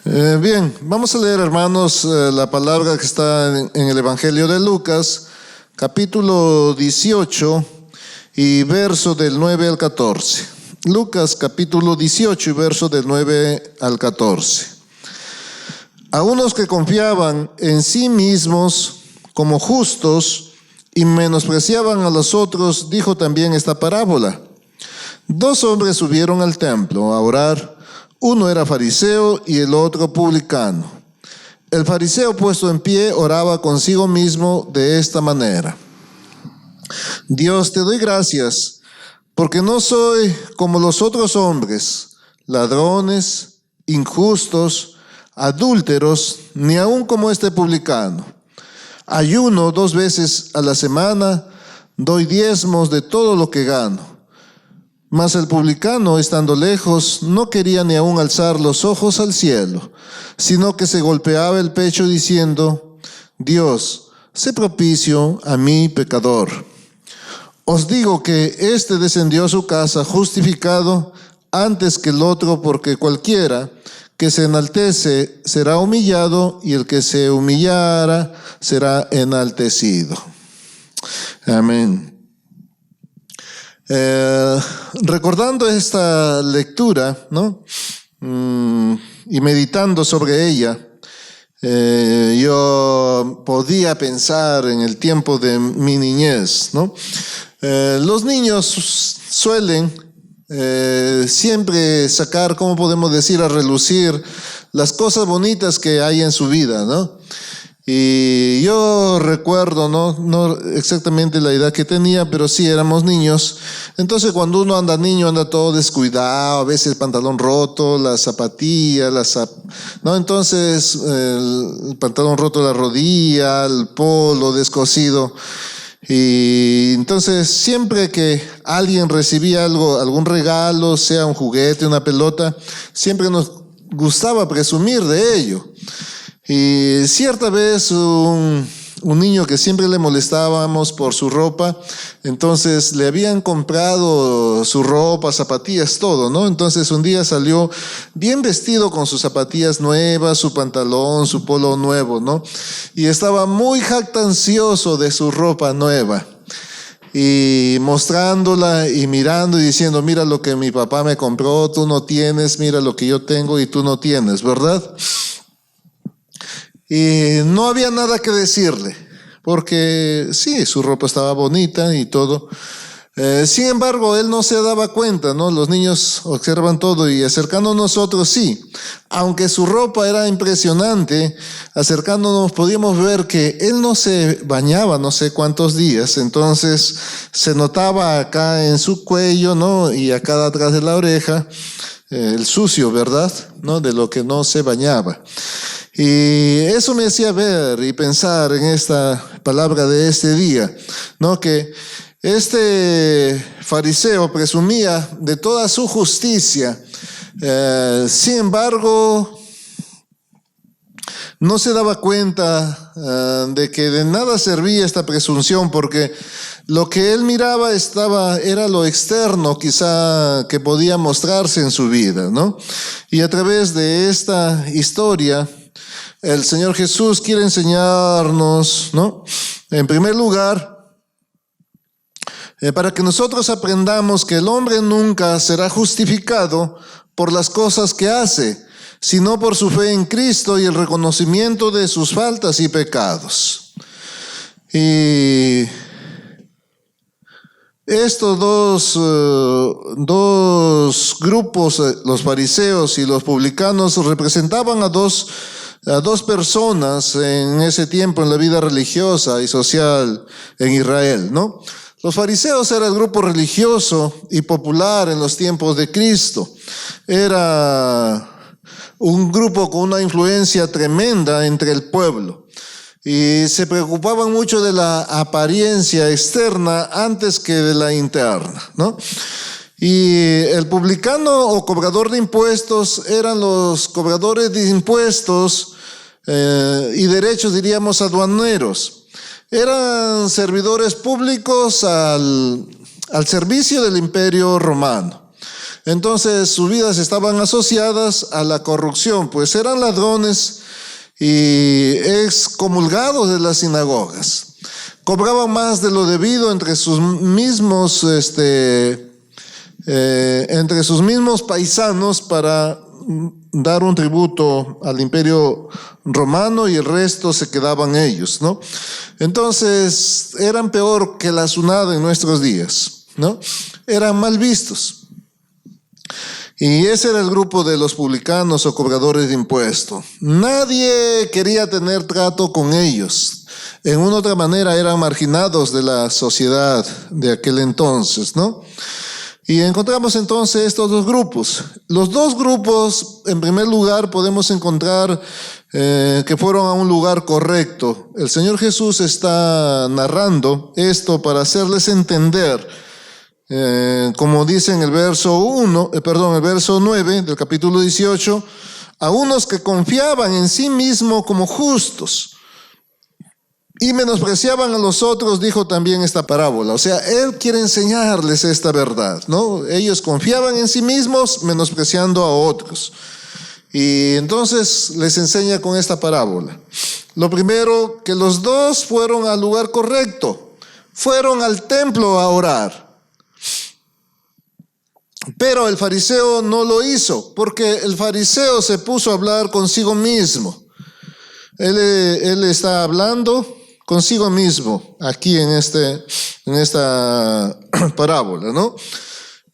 Bien, vamos a leer, hermanos, la palabra que está en el Evangelio de Lucas, capítulo 18 y verso del 9 al 14. Lucas, capítulo 18 y verso del 9 al 14. A unos que confiaban en sí mismos como justos y menospreciaban a los otros, dijo también esta parábola. 2 hombres subieron al templo a orar. Uno era fariseo y el otro publicano. El fariseo, puesto en pie, oraba consigo mismo de esta manera: Dios, te doy gracias, porque no soy como los otros hombres, ladrones, injustos, adúlteros, ni aun como este publicano. Ayuno 2 veces a la semana, doy diezmos de todo lo que gano. Mas el publicano, estando lejos, no quería ni aun alzar los ojos al cielo, sino que se golpeaba el pecho diciendo: Dios, sé propicio a mí, pecador. Os digo que éste descendió a su casa justificado antes que el otro, porque cualquiera que se enaltece será humillado, y el que se humillara será enaltecido. Amén. Recordando esta lectura, ¿no? Y meditando sobre ella, yo podía pensar en el tiempo de mi niñez, ¿no? Los niños suelen siempre sacar, ¿cómo podemos decir?, a relucir las cosas bonitas que hay en su vida, ¿no? Y yo recuerdo, no exactamente la edad que tenía, pero sí éramos niños. Entonces cuando uno anda niño, anda todo descuidado, a veces el pantalón roto, las zapatillas, ¿no? Entonces el pantalón roto, la rodilla, el polo descosido. Y entonces siempre que alguien recibía algún regalo, sea un juguete, una pelota, siempre nos gustaba presumir de ello. Y cierta vez un niño que siempre le molestábamos por su ropa, entonces le habían comprado su ropa, zapatillas, todo, ¿no? Entonces un día salió bien vestido con sus zapatillas nuevas, su pantalón, su polo nuevo, ¿no? Y estaba muy jactancioso de su ropa nueva, y mostrándola y mirando y diciendo: mira lo que mi papá me compró, tú no tienes, mira lo que yo tengo y tú no tienes, ¿verdad? Y no había nada que decirle, porque sí, su ropa estaba bonita y todo. Sin embargo, él no se daba cuenta, ¿no? Los niños observan todo, y acercándonos nosotros, sí. Aunque su ropa era impresionante, acercándonos podíamos ver que él no se bañaba no sé cuántos días. Entonces se notaba acá en su cuello, ¿no? Y acá atrás de la oreja, el sucio, ¿verdad?, ¿no? De lo que no se bañaba. Y eso me hacía ver y pensar en esta palabra de este día, ¿no? Que este fariseo presumía de toda su justicia, sin embargo, no se daba cuenta de que de nada servía esta presunción, porque lo que él miraba era lo externo, quizá, que podía mostrarse en su vida, ¿no? Y a través de esta historia, el Señor Jesús quiere enseñarnos, ¿no? En primer lugar, para que nosotros aprendamos que el hombre nunca será justificado por las cosas que hace, sino por su fe en Cristo y el reconocimiento de sus faltas y pecados. Y estos dos grupos, los fariseos y los publicanos, representaban a dos personas en ese tiempo en la vida religiosa y social en Israel, ¿no? Los fariseos era el grupo religioso y popular en los tiempos de Cristo. Era un grupo con una influencia tremenda entre el pueblo, y se preocupaban mucho de la apariencia externa antes que de la interna, ¿no? Y el publicano o cobrador de impuestos eran los cobradores de impuestos y derechos, diríamos, aduaneros. Eran servidores públicos al servicio del Imperio Romano. Entonces sus vidas estaban asociadas a la corrupción, pues eran ladrones y excomulgados de las sinagogas. Cobraban más de lo debido entre sus mismos paisanos para dar un tributo al imperio romano, y el resto se quedaban ellos, ¿no? Entonces eran peor que la SUNAT en nuestros días, ¿no? Eran mal vistos. Y ese era el grupo de los publicanos o cobradores de impuestos. Nadie quería tener trato con ellos. En una u otra manera eran marginados de la sociedad de aquel entonces, ¿no? Y encontramos entonces estos dos grupos. Los dos grupos, en primer lugar, podemos encontrar que fueron a un lugar correcto. El Señor Jesús está narrando esto para hacerles entender, como dice en el verso 9 del capítulo 18, a unos que confiaban en sí mismos como justos y menospreciaban a los otros, dijo también esta parábola. O sea, Él quiere enseñarles esta verdad, ¿no? Ellos confiaban en sí mismos, menospreciando a otros. Y entonces les enseña con esta parábola. Lo primero, que los dos fueron al lugar correcto. Fueron al templo a orar. Pero el fariseo no lo hizo, porque el fariseo se puso a hablar consigo mismo. Él está hablando consigo mismo aquí en esta parábola, ¿no?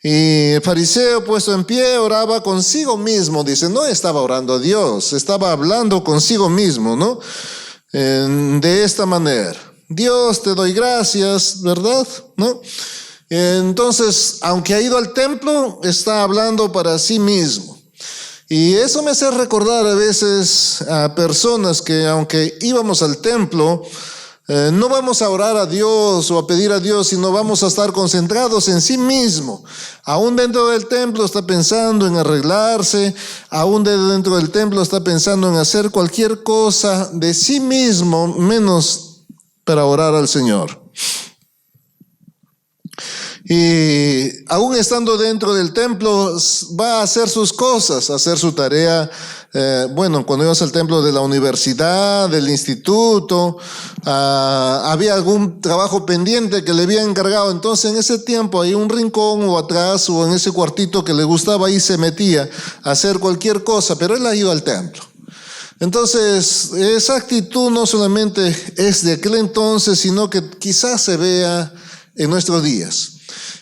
Y el fariseo, puesto en pie, oraba consigo mismo. Dice, no estaba orando a Dios, estaba hablando consigo mismo, ¿no? De esta manera: Dios, te doy gracias, ¿verdad? ¿No? Entonces, aunque ha ido al templo, está hablando para sí mismo. Y eso me hace recordar a veces a personas que, aunque íbamos al templo, no vamos a orar a Dios o a pedir a Dios, sino vamos a estar concentrados en sí mismo. Aún dentro del templo está pensando en arreglarse, aún dentro del templo está pensando en hacer cualquier cosa de sí mismo, menos para orar al Señor. Y aún estando dentro del templo, va a hacer sus cosas, a hacer su tarea. Cuando ibas al templo de la universidad, del instituto, había algún trabajo pendiente que le habían encargado. Entonces en ese tiempo, ahí un rincón o atrás o en ese cuartito que le gustaba, ahí se metía a hacer cualquier cosa, pero él ha ido al templo. Entonces esa actitud no solamente es de aquel entonces, sino que quizás se vea en nuestros días.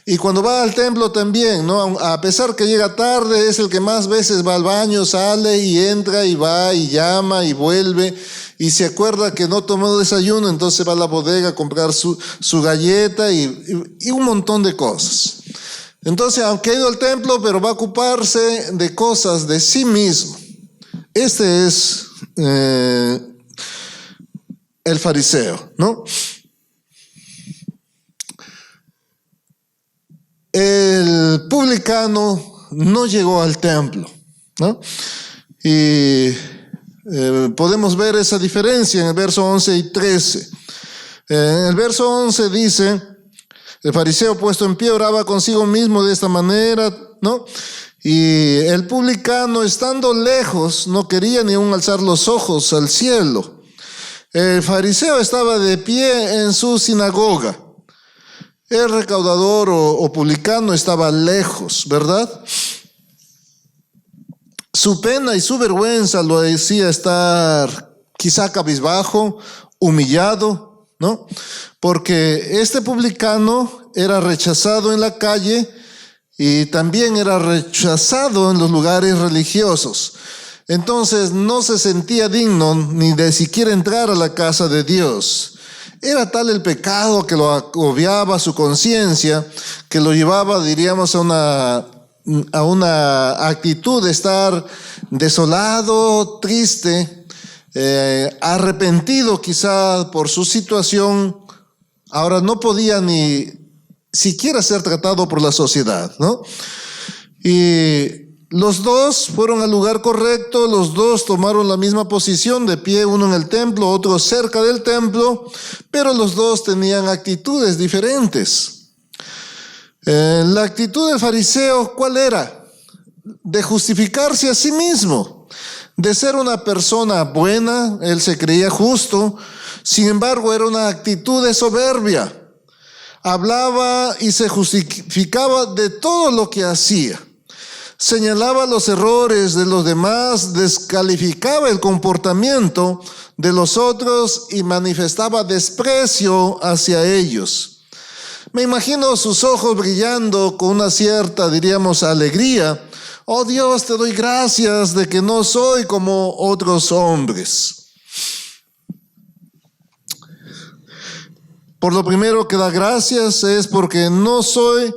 Y cuando va al templo también, ¿no? A pesar que llega tarde, es el que más veces va al baño, sale y entra y va y llama y vuelve, y se acuerda que no tomó desayuno, entonces va a la bodega a comprar su galleta y un montón de cosas. Entonces, aunque ha ido al templo, pero va a ocuparse de cosas de sí mismo. Este es el fariseo, ¿no? El publicano no llegó al templo, ¿no? Y podemos ver esa diferencia en el verso 11 y 13. En el verso 11 dice, el fariseo puesto en pie oraba consigo mismo de esta manera, ¿no? Y el publicano, estando lejos, no quería ni aún alzar los ojos al cielo. El fariseo estaba de pie en su sinagoga. El recaudador o publicano estaba lejos, ¿verdad? Su pena y su vergüenza lo hacía estar quizá cabizbajo, humillado, ¿no? Porque este publicano era rechazado en la calle y también era rechazado en los lugares religiosos. Entonces no se sentía digno ni de siquiera entrar a la casa de Dios. Era tal el pecado que lo agobiaba su conciencia, que lo llevaba, diríamos, a una actitud de estar desolado, triste, arrepentido quizá por su situación. Ahora no podía ni siquiera ser tratado por la sociedad, ¿no? Y los dos fueron al lugar correcto, los dos tomaron la misma posición, de pie, uno en el templo, otro cerca del templo, pero los dos tenían actitudes diferentes. La actitud del fariseo, ¿cuál era? De justificarse a sí mismo, de ser una persona buena. Él se creía justo, sin embargo era una actitud de soberbia. Hablaba y se justificaba de todo lo que hacía. Señalaba los errores de los demás, descalificaba el comportamiento de los otros y manifestaba desprecio hacia ellos. Me imagino sus ojos brillando con una cierta, diríamos, alegría. Oh Dios, te doy gracias de que no soy como otros hombres. Por lo primero que da gracias es porque no soy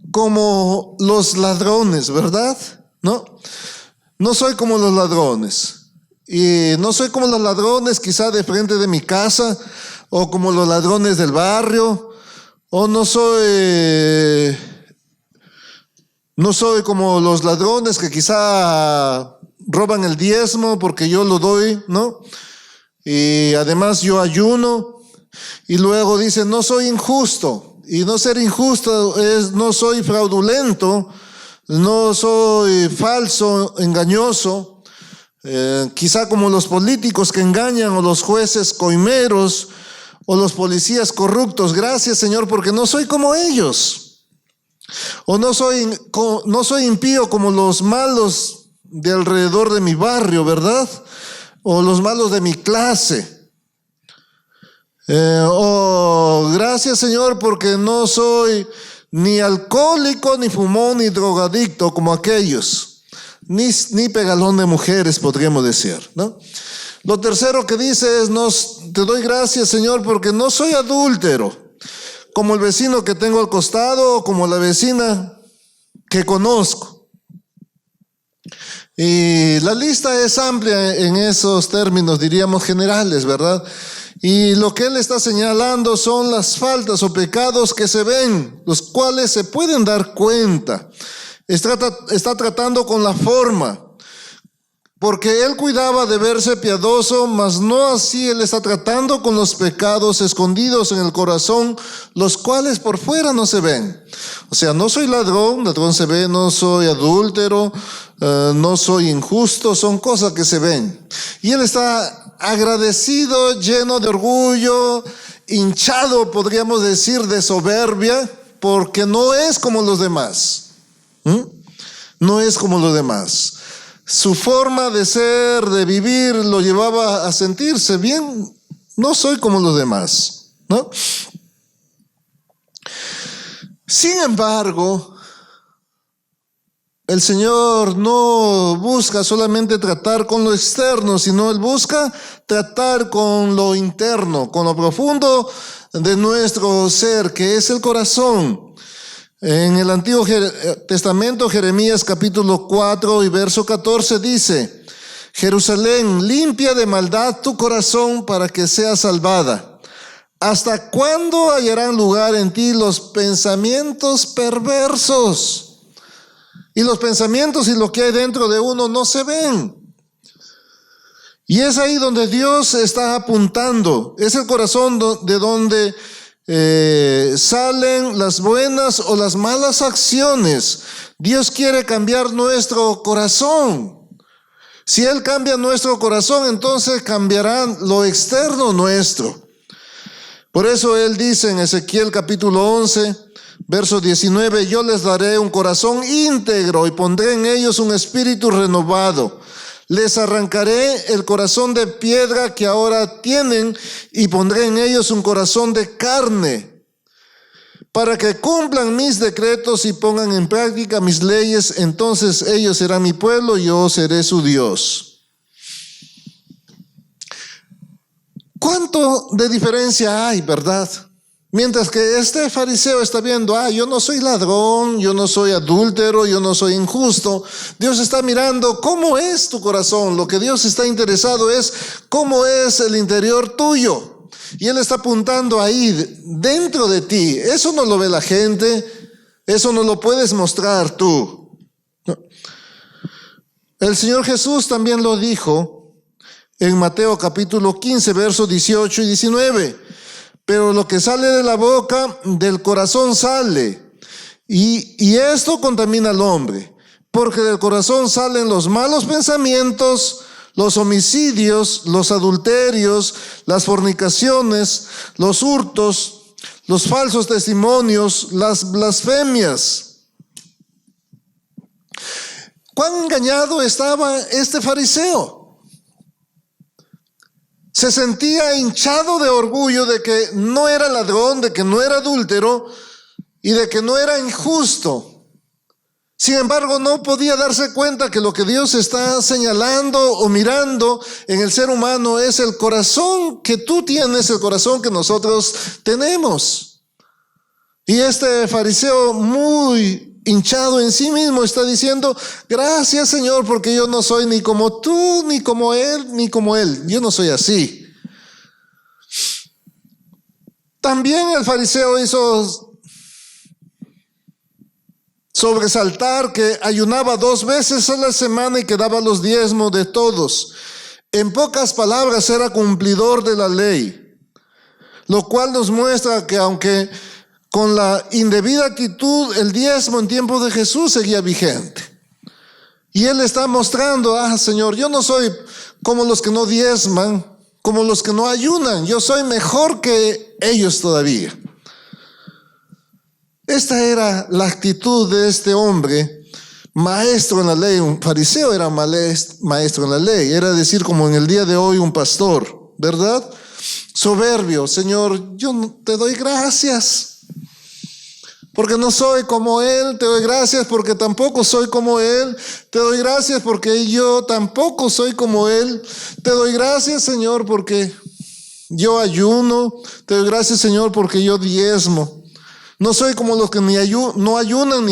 como los ladrones, ¿verdad? No soy como los ladrones. Y no soy como los ladrones quizá de frente de mi casa, o como los ladrones del barrio, o no soy como los ladrones que quizá roban el diezmo porque yo lo doy, ¿no? Y además yo ayuno. Y luego dice, no soy injusto. Y no ser injusto es, no soy fraudulento, no soy falso, engañoso. Quizá como los políticos que engañan, o los jueces coimeros, o los policías corruptos. Gracias, Señor, porque no soy como ellos. O no soy impío como los malos de alrededor de mi barrio, ¿verdad? O los malos de mi clase. Gracias, Señor, porque no soy ni alcohólico, ni fumón, ni drogadicto como aquellos. Ni pegalón de mujeres, podríamos decir, ¿no? Lo tercero que dice es, te doy gracias, Señor, porque no soy adúltero, como el vecino que tengo al costado, o como la vecina que conozco. Y la lista es amplia en esos términos, diríamos, generales, ¿verdad? Y lo que él está señalando son las faltas o pecados que se ven, los cuales se pueden dar cuenta. Está tratando con la forma, porque él cuidaba de verse piadoso, mas no así él está tratando con los pecados escondidos en el corazón, los cuales por fuera no se ven. O sea, no soy ladrón se ve, no soy adúltero, no soy injusto, son cosas que se ven. Y él está agradecido, lleno de orgullo, hinchado, podríamos decir, de soberbia, porque no es como los demás. No es como los demás. Su forma de ser, de vivir, lo llevaba a sentirse bien. No soy como los demás, ¿no? Sin embargo, el Señor no busca solamente tratar con lo externo, sino Él busca tratar con lo interno, con lo profundo de nuestro ser, que es el corazón. En el Antiguo Testamento, Jeremías capítulo 4 y verso 14 dice: Jerusalén, limpia de maldad tu corazón para que seas salvada. ¿Hasta cuándo hallarán lugar en ti los pensamientos perversos? Y los pensamientos y lo que hay dentro de uno no se ven. Y es ahí donde Dios está apuntando. Es el corazón de donde salen las buenas o las malas acciones. Dios quiere cambiar nuestro corazón. Si Él cambia nuestro corazón, entonces cambiará lo externo nuestro. Por eso Él dice en Ezequiel capítulo 11, verso 19: yo les daré un corazón íntegro y pondré en ellos un espíritu renovado. Les arrancaré el corazón de piedra que ahora tienen y pondré en ellos un corazón de carne, para que cumplan mis decretos y pongan en práctica mis leyes. Entonces ellos serán mi pueblo y yo seré su Dios. ¿Cuánto de diferencia hay, verdad? Mientras que este fariseo está viendo, yo no soy ladrón, yo no soy adúltero, yo no soy injusto. Dios está mirando cómo es tu corazón. Lo que Dios está interesado es cómo es el interior tuyo. Y Él está apuntando ahí, dentro de ti. Eso no lo ve la gente, eso no lo puedes mostrar tú. No. El Señor Jesús también lo dijo en Mateo capítulo 15, versos 18 y 19. Pero lo que sale de la boca, del corazón sale, Y esto contamina al hombre, porque del corazón salen los malos pensamientos, los homicidios, los adulterios, las fornicaciones, los hurtos, los falsos testimonios, las blasfemias. ¿Cuán engañado estaba este fariseo? Se sentía hinchado de orgullo de que no era ladrón, de que no era adúltero y de que no era injusto. Sin embargo, no podía darse cuenta que lo que Dios está señalando o mirando en el ser humano es el corazón que tú tienes, el corazón que nosotros tenemos. Y este fariseo, muy hinchado en sí mismo, está diciendo: gracias, Señor, porque yo no soy ni como tú, ni como él, ni como él. Yo no soy así. También el fariseo hizo sobresaltar que ayunaba 2 veces a la semana y que daba los diezmos de todos. En pocas palabras, era cumplidor de la ley, lo cual nos muestra que aunque con la indebida actitud, el diezmo en tiempo de Jesús seguía vigente. Y él está mostrando: Señor, yo no soy como los que no diezman, como los que no ayunan, yo soy mejor que ellos todavía. Esta era la actitud de este hombre, maestro en la ley. Un fariseo era maestro en la ley, era decir, como en el día de hoy, un pastor, ¿verdad? Soberbio: Señor, yo te doy gracias, porque no soy como él. Te doy gracias porque tampoco soy como él. Te doy gracias porque yo tampoco soy como él. Te doy gracias, Señor, porque yo ayuno. Te doy gracias, Señor, porque yo diezmo. No soy como los que no ayunan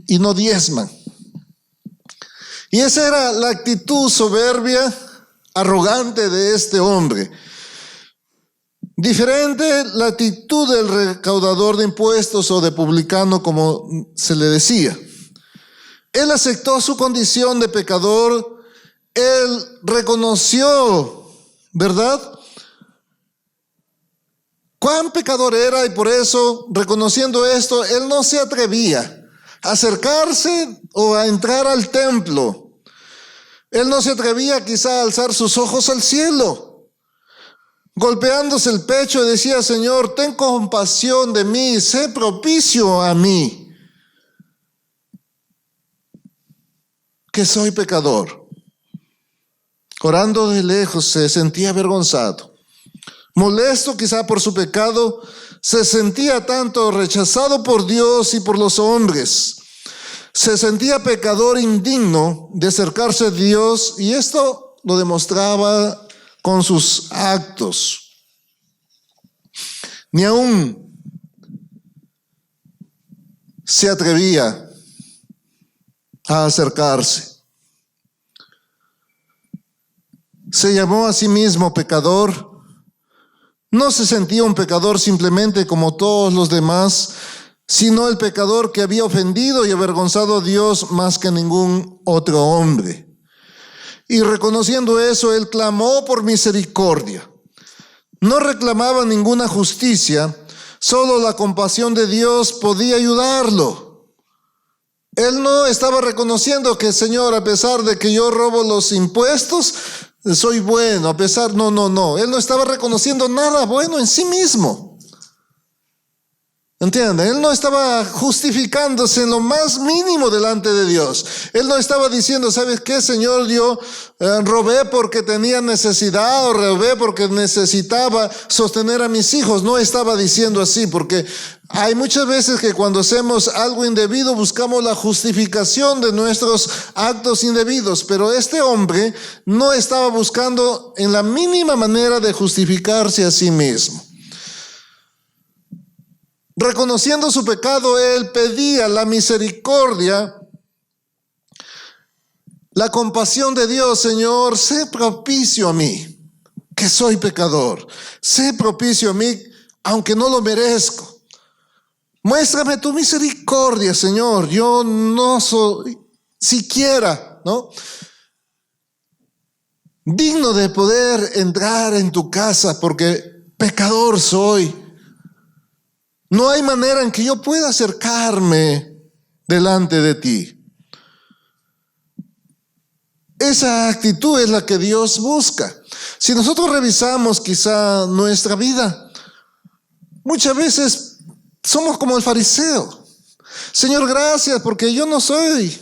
y no diezman. Y esa era la actitud soberbia, arrogante de este hombre. Diferente la actitud del recaudador de impuestos o de publicano, como se le decía. Él aceptó su condición de pecador. Él reconoció, ¿verdad?, cuán pecador era, y por eso, reconociendo esto, él no se atrevía a acercarse o a entrar al templo. Él no se atrevía quizá a alzar sus ojos al cielo. Golpeándose el pecho, decía: Señor, ten compasión de mí, sé propicio a mí, que soy pecador. Orando de lejos, se sentía avergonzado. Molesto quizá por su pecado, se sentía tanto rechazado por Dios y por los hombres. Se sentía pecador indigno de acercarse a Dios, y esto lo demostraba con sus actos. Ni aún se atrevía a acercarse. Se llamó a sí mismo pecador. No se sentía un pecador simplemente como todos los demás, sino el pecador que había ofendido y avergonzado a Dios más que ningún otro hombre. Y reconociendo eso, él clamó por misericordia. No reclamaba ninguna justicia, solo la compasión de Dios podía ayudarlo. Él no estaba reconociendo que: Señor, a pesar de que yo robo los impuestos, soy bueno, a pesar, no. Él no estaba reconociendo nada bueno en sí mismo. ¿Entienden? Él no estaba justificándose en lo más mínimo delante de Dios. Él no estaba diciendo: ¿sabes qué, Señor? Yo robé porque tenía necesidad, o robé porque necesitaba sostener a mis hijos. No estaba diciendo así, porque hay muchas veces que cuando hacemos algo indebido buscamos la justificación de nuestros actos indebidos. Pero este hombre no estaba buscando en la mínima manera de justificarse a sí mismo. Reconociendo su pecado, él pedía la misericordia, la compasión de Dios. Señor, sé propicio a mí, que soy pecador. Sé propicio a mí, aunque no lo merezco. Muéstrame tu misericordia, Señor. Yo no soy siquiera, digno de poder entrar en tu casa, porque pecador soy. No hay manera en que yo pueda acercarme delante de ti. Esa actitud es la que Dios busca. Si nosotros revisamos quizá nuestra vida, muchas veces somos como el fariseo. Señor, gracias porque yo no soy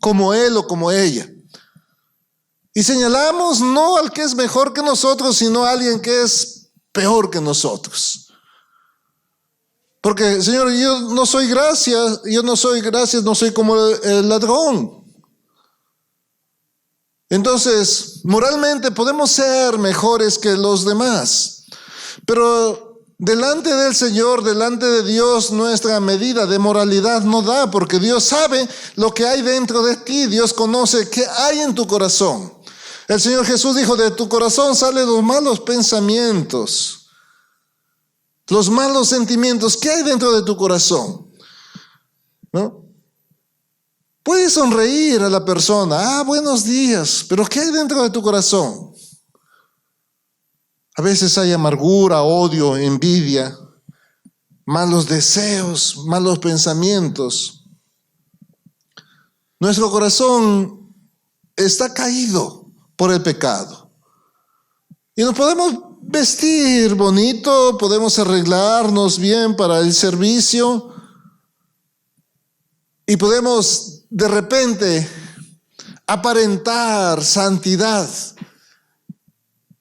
como él o como ella. Y señalamos no al que es mejor que nosotros, sino a alguien que es peor que nosotros. Porque, Señor, yo no soy gracias, no soy como el ladrón. Entonces, moralmente podemos ser mejores que los demás, pero delante del Señor, delante de Dios, nuestra medida de moralidad no da, porque Dios sabe lo que hay dentro de ti. Dios conoce qué hay en tu corazón. El Señor Jesús dijo, de tu corazón salen los malos pensamientos, los malos sentimientos. ¿Qué hay dentro de tu corazón? ¿No? Puedes sonreír a la persona, buenos días, pero ¿qué hay dentro de tu corazón? A veces hay amargura, odio, envidia, malos deseos, malos pensamientos. Nuestro corazón está caído por el pecado. Y nos podemos vestir bonito, podemos arreglarnos bien para el servicio y podemos de repente aparentar santidad,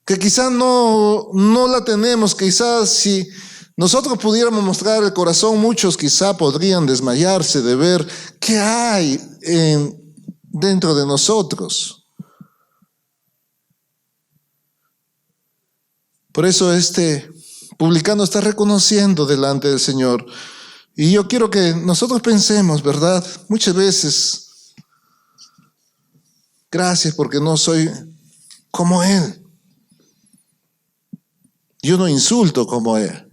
que quizás no la tenemos. Quizás si nosotros pudiéramos mostrar el corazón, muchos quizá podrían desmayarse de ver qué hay dentro de nosotros. Por eso este publicano está reconociendo delante del Señor. Y yo quiero que nosotros pensemos, ¿verdad? Muchas veces, gracias porque no soy como Él. Yo no insulto como Él,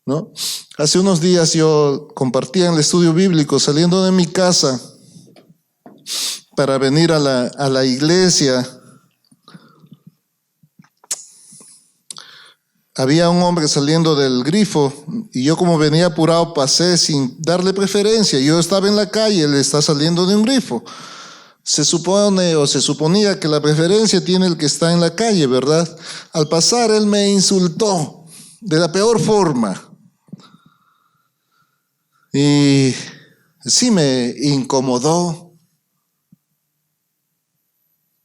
¿no? Hace unos días yo compartía en el estudio bíblico, saliendo de mi casa para venir a la iglesia. Había un hombre saliendo del grifo y yo, como venía apurado, pasé sin darle preferencia. Yo estaba en la calle, él está saliendo de un grifo. Se supone o se suponía que la preferencia tiene el que está en la calle, ¿verdad? Al pasar él me insultó de la peor forma. Y sí me incomodó.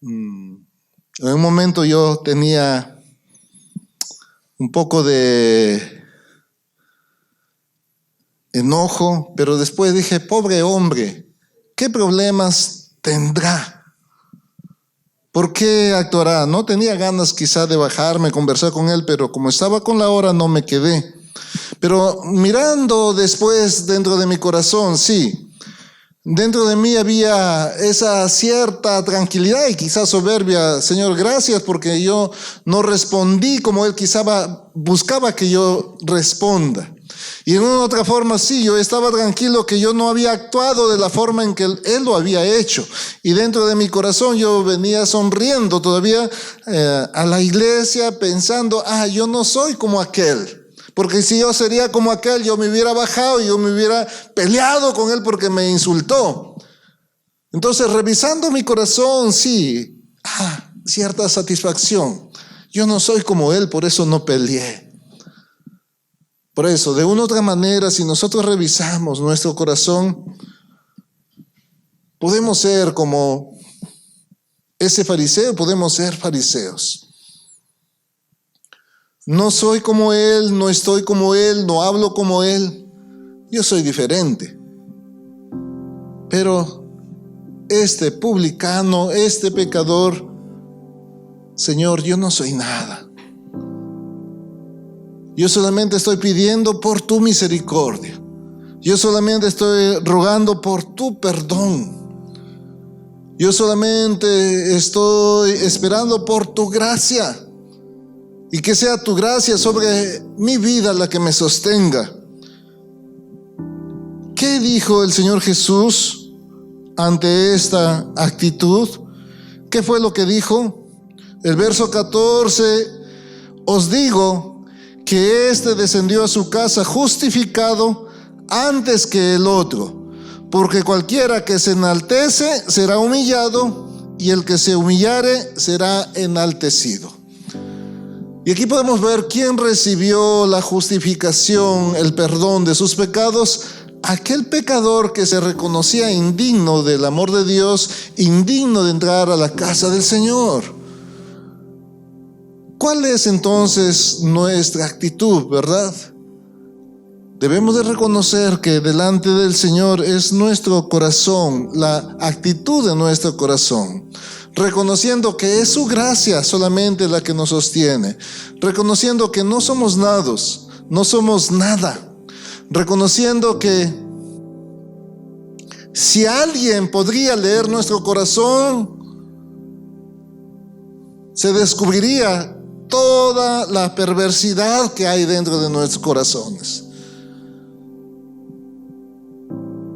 En un momento yo tenía un poco de enojo, pero después dije, pobre hombre, ¿qué problemas tendrá? ¿Por qué actuará? No tenía ganas quizá de bajarme, conversar con él, pero como estaba con la hora no me quedé. Pero mirando después dentro de mi corazón, sí, dentro de mí había esa cierta tranquilidad y quizás soberbia. Señor, gracias porque yo no respondí como Él quizá buscaba que yo responda. Y en una otra forma sí, yo estaba tranquilo que yo no había actuado de la forma en que Él lo había hecho. Y dentro de mi corazón yo venía sonriendo todavía a la iglesia pensando, yo no soy como aquel. Porque si yo sería como aquel, yo me hubiera bajado y yo me hubiera peleado con él porque me insultó. Entonces, revisando mi corazón, sí, cierta satisfacción. Yo no soy como él, por eso no peleé. Por eso, de una u otra manera, si nosotros revisamos nuestro corazón, podemos ser como ese fariseo, podemos ser fariseos. No soy como él, no estoy como él, no hablo como él. Yo soy diferente. Pero este publicano, este pecador, Señor, yo no soy nada. Yo solamente estoy pidiendo por tu misericordia. Yo solamente estoy rogando por tu perdón. Yo solamente estoy esperando por tu gracia. Y que sea tu gracia sobre mi vida la que me sostenga. ¿Qué dijo el Señor Jesús ante esta actitud? ¿Qué fue lo que dijo? El verso 14, os digo que éste descendió a su casa justificado antes que el otro. Porque cualquiera que se enaltece será humillado, y el que se humillare será enaltecido. Y aquí podemos ver quién recibió la justificación, el perdón de sus pecados. Aquel pecador que se reconocía indigno del amor de Dios, indigno de entrar a la casa del Señor. ¿Cuál es entonces nuestra actitud, verdad? Debemos de reconocer que delante del Señor es nuestro corazón, la actitud de nuestro corazón. Reconociendo que es su gracia solamente la que nos sostiene. Reconociendo que no somos no somos nada. Reconociendo que si alguien podría leer nuestro corazón, se descubriría toda la perversidad que hay dentro de nuestros corazones.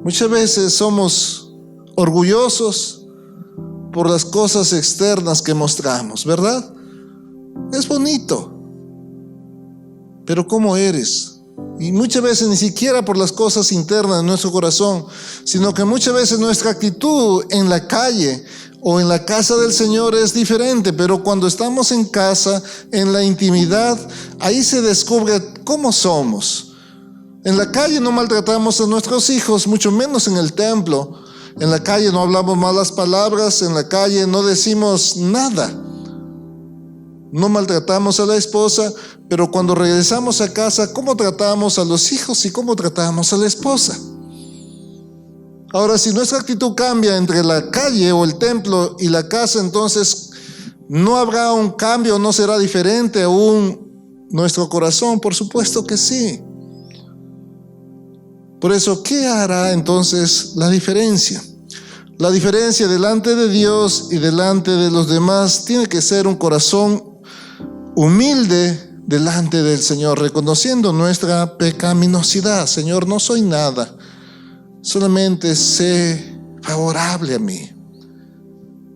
Muchas veces somos orgullosos por las cosas externas que mostramos, ¿verdad? Es bonito, pero ¿cómo eres? Y muchas veces ni siquiera por las cosas internas de nuestro corazón, sino que muchas veces nuestra actitud en la calle o en la casa del Señor es diferente, pero cuando estamos en casa, en la intimidad, ahí se descubre cómo somos. En la calle no maltratamos a nuestros hijos, mucho menos en el templo. En la calle no hablamos malas palabras, en la calle no decimos nada. No maltratamos a la esposa, pero cuando regresamos a casa, ¿cómo tratamos a los hijos y cómo tratamos a la esposa? Ahora, si nuestra actitud cambia entre la calle o el templo y la casa, entonces no habrá un cambio, no será diferente aún nuestro corazón. Por supuesto que sí. Por eso, ¿qué hará entonces la diferencia? La diferencia delante de Dios y delante de los demás tiene que ser un corazón humilde delante del Señor, reconociendo nuestra pecaminosidad. Señor, no soy nada, solamente sé favorable a mí.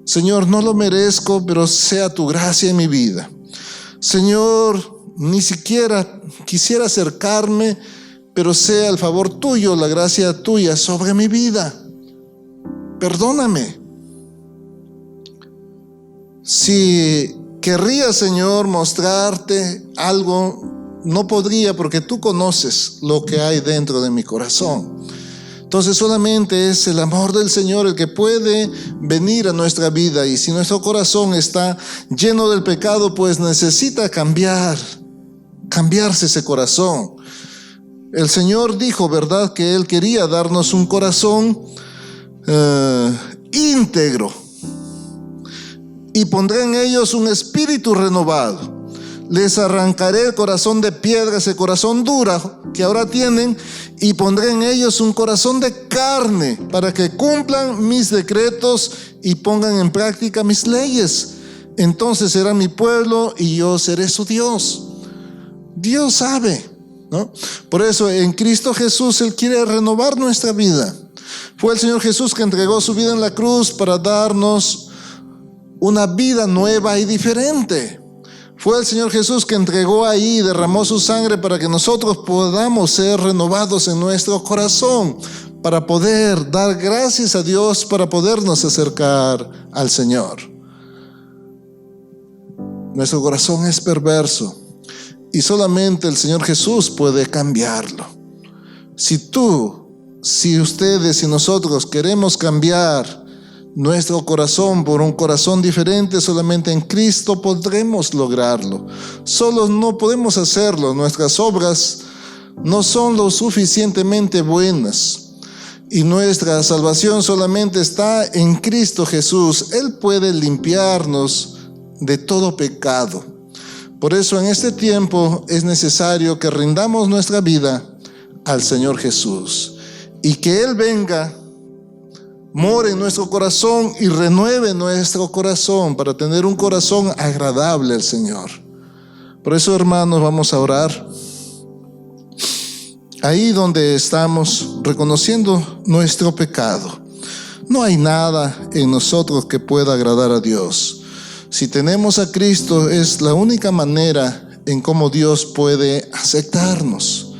Señor, no lo merezco, pero sea tu gracia en mi vida. Señor, ni siquiera quisiera acercarme, pero sea el favor tuyo, la gracia tuya sobre mi vida. Perdóname. Si querría, Señor, mostrarte algo, no podría, porque tú conoces lo que hay dentro de mi corazón. Entonces solamente es el amor del Señor el que puede venir a nuestra vida. Y si nuestro corazón está lleno del pecado, pues necesita cambiarse ese corazón. El Señor dijo, ¿verdad?, que Él quería darnos un corazón íntegro. Y pondré en ellos un espíritu renovado. Les arrancaré el corazón de piedra, ese corazón duro que ahora tienen, y pondré en ellos un corazón de carne para que cumplan mis decretos y pongan en práctica mis leyes. Entonces serán mi pueblo y yo seré su Dios. Dios sabe, ¿no? Por eso en Cristo Jesús Él quiere renovar nuestra vida. Fue el Señor Jesús que entregó su vida en la cruz para darnos una vida nueva y diferente. Fue el Señor Jesús que entregó ahí y derramó su sangre para que nosotros podamos ser renovados en nuestro corazón, para poder dar gracias a Dios, para podernos acercar al Señor. Nuestro corazón es perverso y solamente el Señor Jesús puede cambiarlo. Si ustedes y nosotros queremos cambiar nuestro corazón por un corazón diferente, solamente en Cristo podremos lograrlo. Solos no podemos hacerlo. Nuestras obras no son lo suficientemente buenas. Y nuestra salvación solamente está en Cristo Jesús. Él puede limpiarnos de todo pecado. Por eso en este tiempo es necesario que rindamos nuestra vida al Señor Jesús. Y que Él venga, more en nuestro corazón y renueve nuestro corazón para tener un corazón agradable al Señor. Por eso, hermanos, vamos a orar. Ahí donde estamos, reconociendo nuestro pecado. No hay nada en nosotros que pueda agradar a Dios. Si tenemos a Cristo, es la única manera en cómo Dios puede aceptarnos.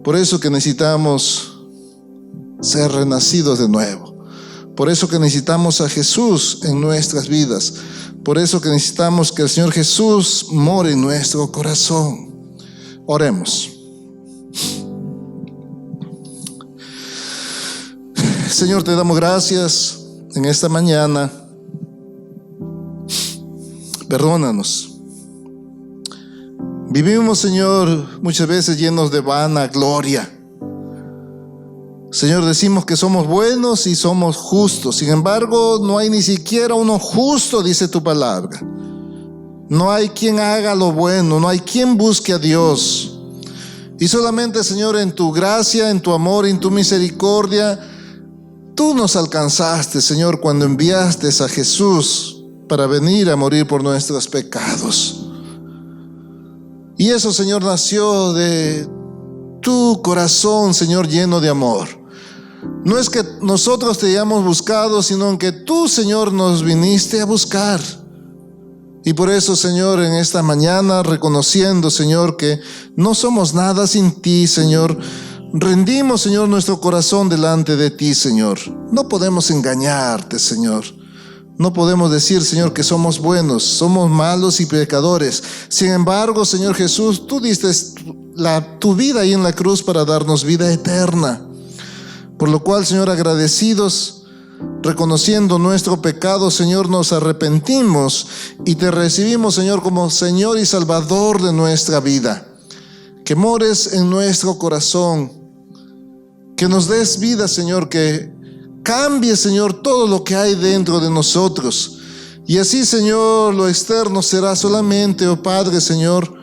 Por eso que necesitamos ser renacidos de nuevo. Por eso que necesitamos a Jesús en nuestras vidas. Por eso que necesitamos que el Señor Jesús more en nuestro corazón. Oremos. Señor, te damos gracias en esta mañana. Perdónanos. Vivimos, Señor, muchas veces llenos de vanagloria. Señor, decimos que somos buenos y somos justos. Sin embargo, no hay ni siquiera uno justo, dice tu palabra. No hay quien haga lo bueno, no hay quien busque a Dios. Y solamente, Señor, en tu gracia, en tu amor, en tu misericordia, tú nos alcanzaste, Señor, cuando enviaste a Jesús para venir a morir por nuestros pecados. Y eso, Señor, nació de tu corazón, Señor, lleno de amor. No es que nosotros te hayamos buscado, sino que tú, Señor, nos viniste a buscar. Y por eso, Señor, en esta mañana, reconociendo, Señor, que no somos nada sin ti, Señor, rendimos, Señor, nuestro corazón delante de ti, Señor. No podemos engañarte, Señor. No podemos decir, Señor, que somos buenos, somos malos y pecadores. Sin embargo, Señor Jesús, tú diste tu vida ahí en la cruz para darnos vida eterna. Por lo cual, Señor, agradecidos, reconociendo nuestro pecado, Señor, nos arrepentimos y te recibimos, Señor, como Señor y Salvador de nuestra vida. Que mores en nuestro corazón, que nos des vida, Señor, que cambie, Señor, todo lo que hay dentro de nosotros. Y así, Señor, lo externo será solamente, oh Padre, Señor,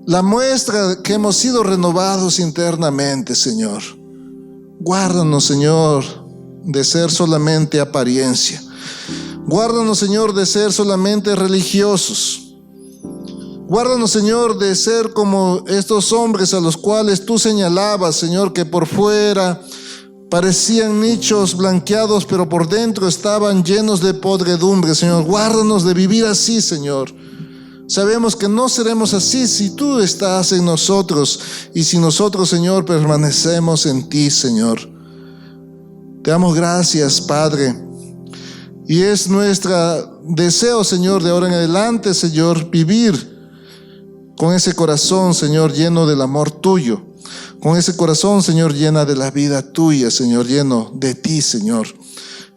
la muestra que hemos sido renovados internamente, Señor. Guárdanos, Señor, de ser solamente apariencia. Guárdanos, Señor, de ser solamente religiosos. Guárdanos, Señor, de ser como estos hombres a los cuales tú señalabas, Señor, que por fuera parecían nichos blanqueados, pero por dentro estaban llenos de podredumbre, Señor. Guárdanos de vivir así, Señor. Sabemos que no seremos así si tú estás en nosotros y si nosotros, Señor, permanecemos en ti, Señor. Te damos gracias, Padre. Y es nuestro deseo, Señor, de ahora en adelante, Señor, vivir con ese corazón, Señor, lleno del amor tuyo. Con ese corazón, Señor, llena de la vida tuya, Señor, lleno de ti, Señor.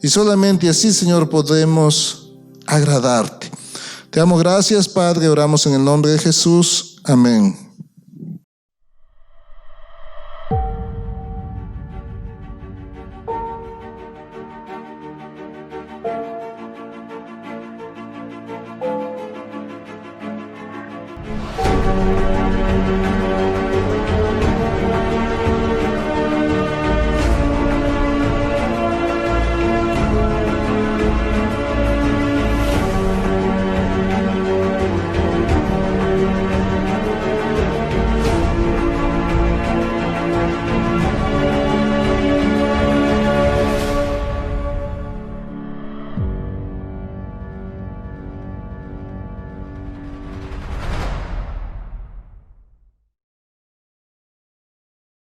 Y solamente así, Señor, podemos agradarte. Te damos gracias, Padre. Oramos en el nombre de Jesús. Amén.